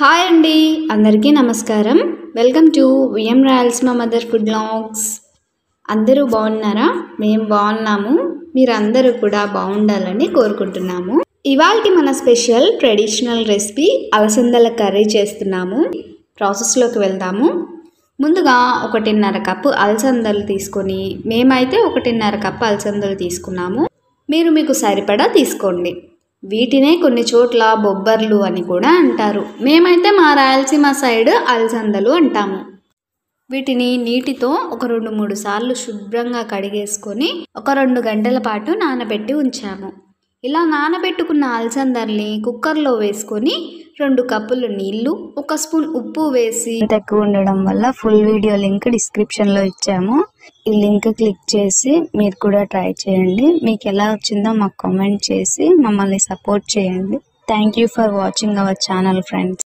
Hi అండి, అందరికీ నమస్కారం. Welcome to VM Rayalaseema mother food blogs. అందరూ బాగున్నారా? మేము బాగున్నాము. మీరందరూ కూడా బాగుండాలని కోరుకుంటున్నాము. ఇవాల్టి మన స్పెషల్ ట్రెడిషనల్ రెసిపీ అలసందల కర్రీ చేస్తున్నాము. ప్రాసెస్లోకి వెళ్దాము. ముందుగా 1.5 కప్పు అలసందలు తీసుకొని, మేమైతే 1.5 కప్పు అలసందలు తీసుకున్నాము. మీరు మీకు సరిపడా తీసుకోండి. వీటినే కొన్ని చోట్ల బొబ్బర్లు అని కూడా అంటారు. మేమైతే మా రాయలసీమ సైడ్ అలసందలు అంటాము. వీటిని నీటితో ఒక 2-3 సార్లు శుభ్రంగా కడిగేసుకొని ఒక 2 గంటల పాటు నానబెట్టి ఉంచాము. ఇలా నానబెట్టుకున్న అలసందల్ని కుక్కర్లో వేసుకొని 2 కప్పులు నీళ్లు, 1 స్పూన్ ఉప్పు వేసి, ఎక్కువ ఉండడం వల్ల ఫుల్ వీడియో లింక్ డిస్క్రిప్షన్లో ఇచ్చాము. ఈ లింక్ క్లిక్ చేసి మీరు కూడా ట్రై చేయండి. మీకు ఎలా వచ్చిందో మాకు కామెంట్ చేసి మమ్మల్ని సపోర్ట్ చేయండి. Thank you for watching our channel friends.